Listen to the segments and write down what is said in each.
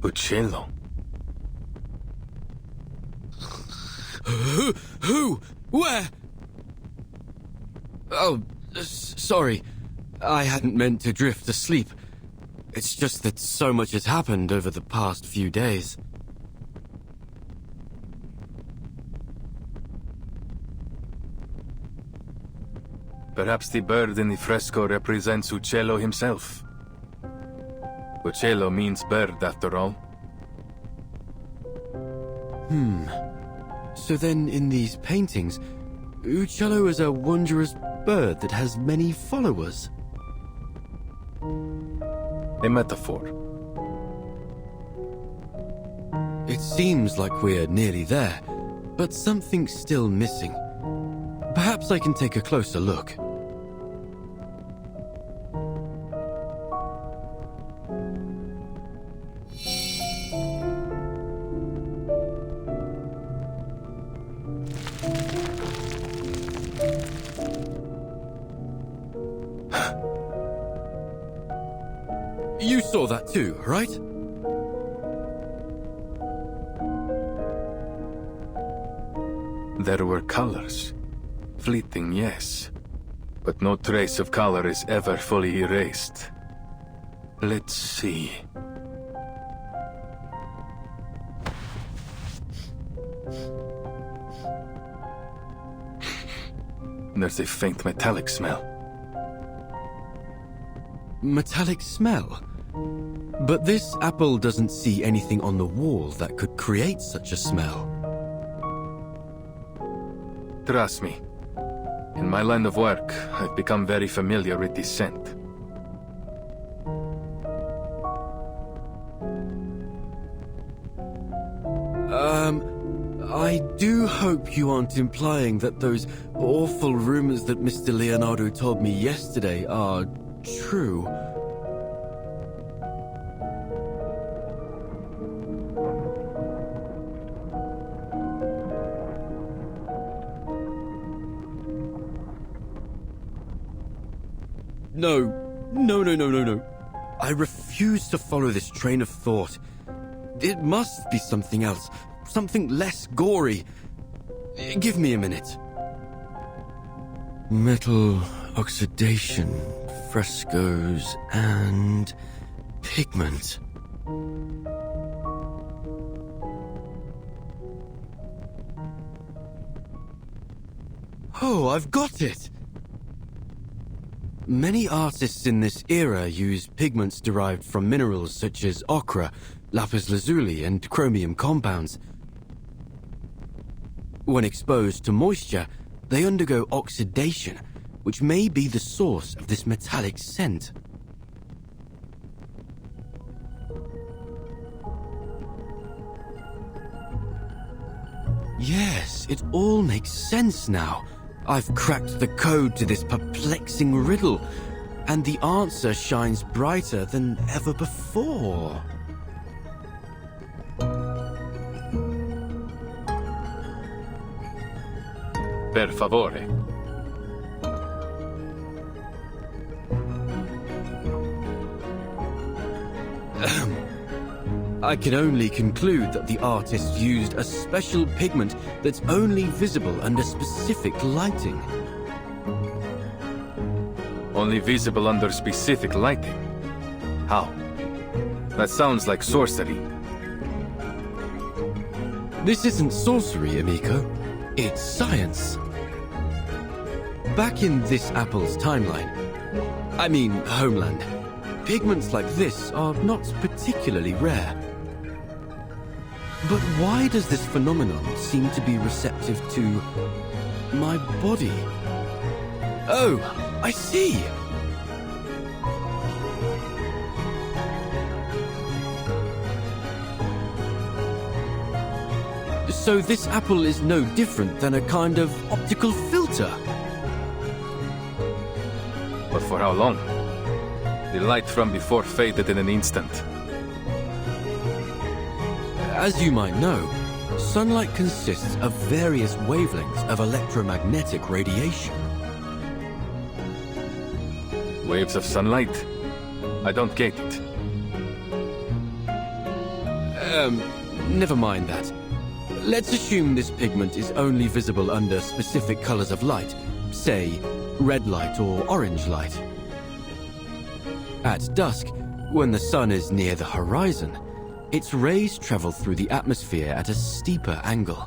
Uccello. Who? Where? Oh, sorry. I hadn't meant to drift asleep. It's just that so much has happened over the past few days. Perhaps the bird in the fresco represents Uccello himself. Uccello means bird, after all. So then in these paintings, Uccello is a wondrous bird that has many followers. A metaphor. It seems like we're nearly there, but something's still missing. Perhaps I can take a closer look. You saw that too, right? There were colors. Fleeting, yes. But no trace of color is ever fully erased. Let's see. There's a faint metallic smell. Metallic smell? But this apple doesn't see anything on the wall that could create such a smell. Trust me. In my line of work, I've become very familiar with this scent. I do hope you aren't implying that those awful rumors that Mr. Leonardo told me yesterday are true. No. I refuse to follow this train of thought. It must be something else, something less gory. Give me a minute. Metal oxidation, frescoes, and pigment. Oh, I've got it! Many artists in this era use pigments derived from minerals such as ochre, lapis lazuli, and chromium compounds. When exposed to moisture, they undergo oxidation, which may be the source of this metallic scent. Yes, it all makes sense now. I've cracked the code to this perplexing riddle, and the answer shines brighter than ever before. Per favore. I can only conclude that the artist used a special pigment that's only visible under specific lighting. Only visible under specific lighting? How? That sounds like sorcery. This isn't sorcery, amico. It's science. Back in this apple's timeline, homeland, pigments like this are not particularly rare. But why does this phenomenon seem to be receptive to my body? Oh, I see! So this apple is no different than a kind of optical filter. But for how long? The light from before faded in an instant. As you might know, sunlight consists of various wavelengths of electromagnetic radiation. Waves of sunlight? I don't get it. Never mind that. Let's assume this pigment is only visible under specific colors of light, say, red light or orange light. At dusk, when the sun is near the horizon, its rays travel through the atmosphere at a steeper angle,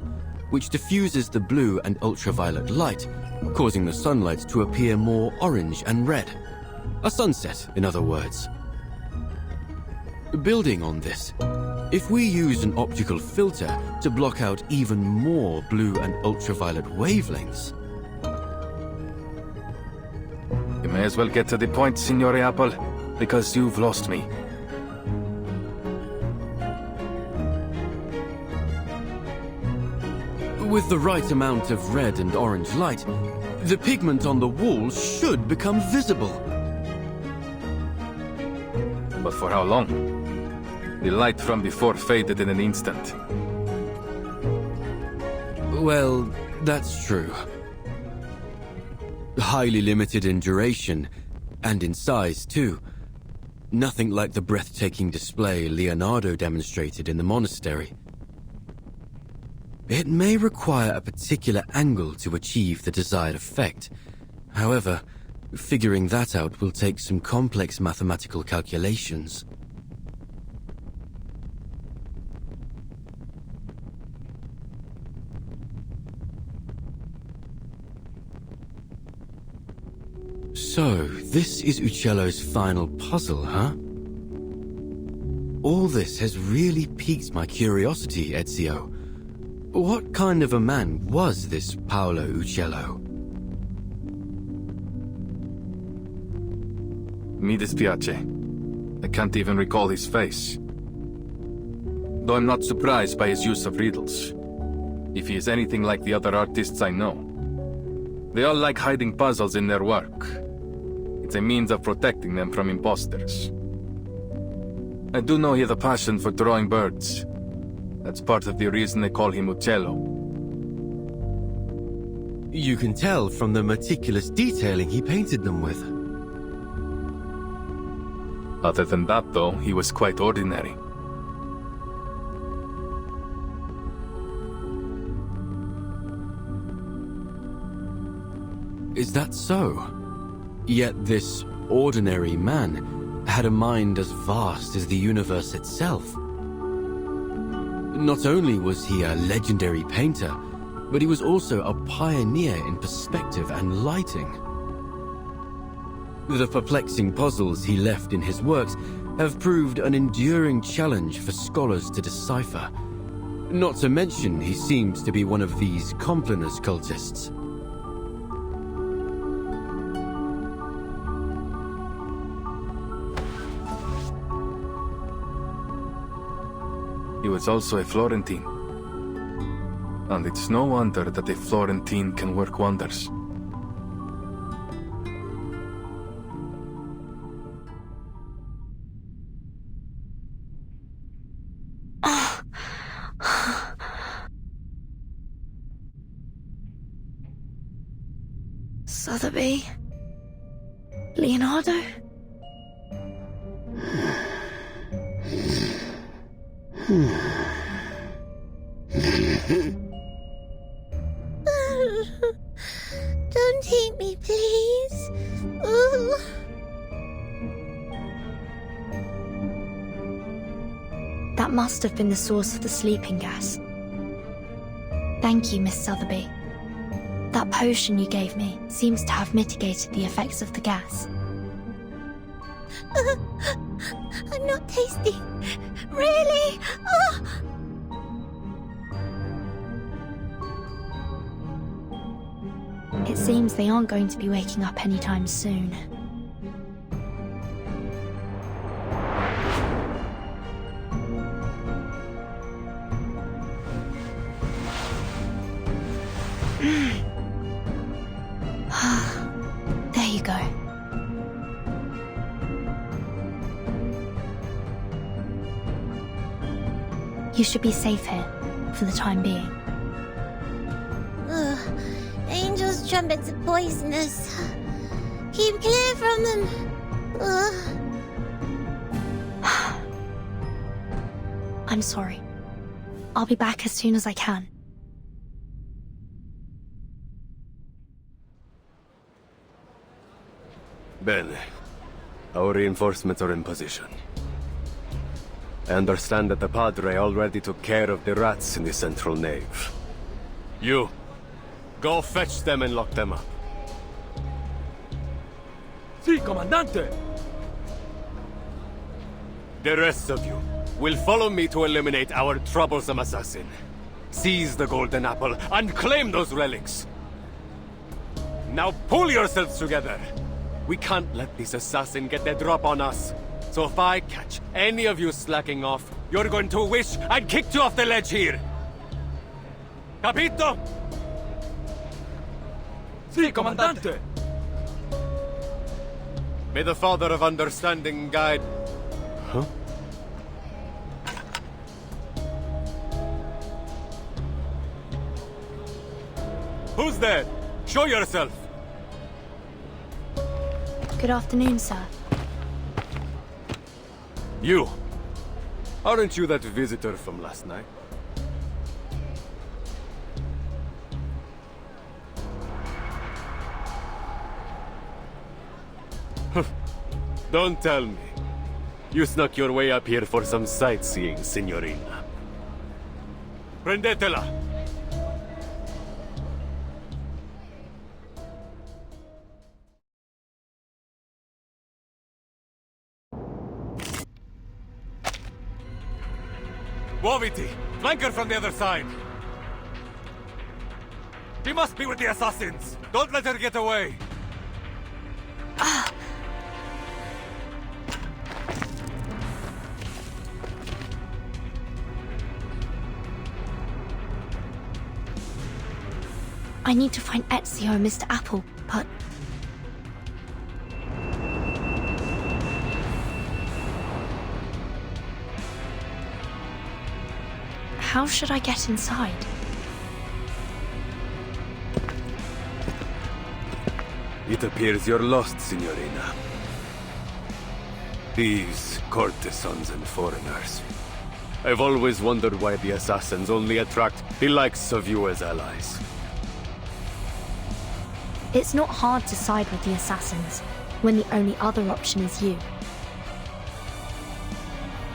which diffuses the blue and ultraviolet light, causing the sunlight to appear more orange and red. A sunset, in other words. Building on this, if we use an optical filter to block out even more blue and ultraviolet wavelengths... You may as well get to the point, Signore Apple, because you've lost me. With the right amount of red and orange light, the pigment on the walls should become visible. But for how long? The light from before faded in an instant. Well, that's true. Highly limited in duration, and in size too. Nothing like the breathtaking display Leonardo demonstrated in the monastery. It may require a particular angle to achieve the desired effect. However, figuring that out will take some complex mathematical calculations. So, this is Uccello's final puzzle, huh? All this has really piqued my curiosity, Ezio. What kind of a man was this Paolo Uccello? Mi dispiace. I can't even recall his face. Though I'm not surprised by his use of riddles. If he is anything like the other artists I know. They all like hiding puzzles in their work. It's a means of protecting them from imposters. I do know he has a passion for drawing birds. That's part of the reason they call him Uccello. You can tell from the meticulous detailing he painted them with. Other than that, though, he was quite ordinary. Is that so? Yet this ordinary man had a mind as vast as the universe itself. Not only was he a legendary painter, but he was also a pioneer in perspective and lighting. The perplexing puzzles he left in his works have proved an enduring challenge for scholars to decipher. Not to mention he seems to be one of these Complinus cultists. He was also a Florentine. And it's no wonder that a Florentine can work wonders. Sotheby? Leonardo? Don't eat me, please. Ooh. That must have been the source of the sleeping gas. Thank you, Miss Sotheby. That potion you gave me seems to have mitigated the effects of the gas. I'm not tasty. Really? Oh. It seems they aren't going to be waking up anytime soon. There you go. You should be safe here, for the time being. Ugh. Angels' trumpets are poisonous. Keep clear from them. Ugh. I'm sorry. I'll be back as soon as I can. Bene. Our reinforcements are in position. I understand that the Padre already took care of the rats in the central nave. You, go fetch them and lock them up. Sí, comandante! The rest of you will follow me to eliminate our troublesome assassin. Seize the golden apple and claim those relics. Now pull yourselves together. We can't let this assassin get the drop on us. So if I catch any of you slacking off, you're going to wish I'd kicked you off the ledge here. Capito? Sí, comandante! May the Father of Understanding guide... Huh? Who's there? Show yourself! Good afternoon, sir. You! Aren't you that visitor from last night? Don't tell me. You snuck your way up here for some sightseeing, signorina. Prendetela! Muoviti! Flank her from the other side! She must be with the assassins! Don't let her get away! I need to find Ezio and Mr. Apple, but... How should I get inside? It appears you're lost, signorina. Thieves, courtesans, and foreigners. I've always wondered why the assassins only attract the likes of you as allies. It's not hard to side with the assassins, when the only other option is you.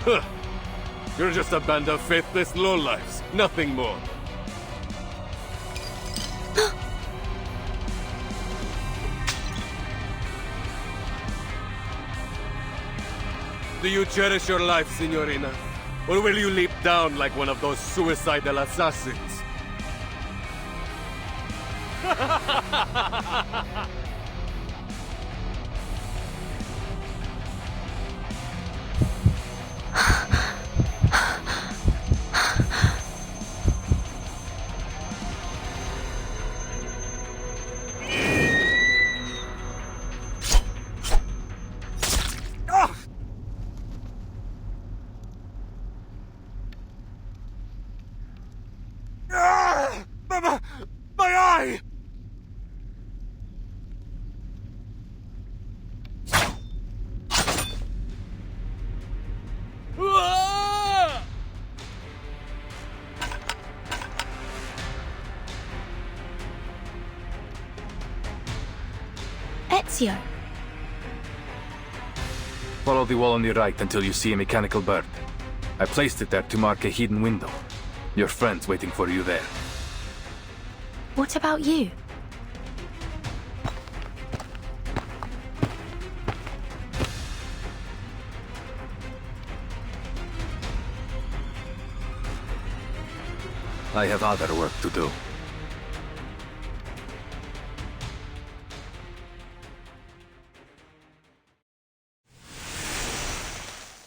Huh. You're just a band of faithless lowlifes, nothing more. Do you cherish your life, signorina? Or will you leap down like one of those suicidal assassins? My eye! Ezio! Follow the wall on the right until you see a mechanical bird. I placed it there to mark a hidden window. Your friend's waiting for you there. What about you? I have other work to do.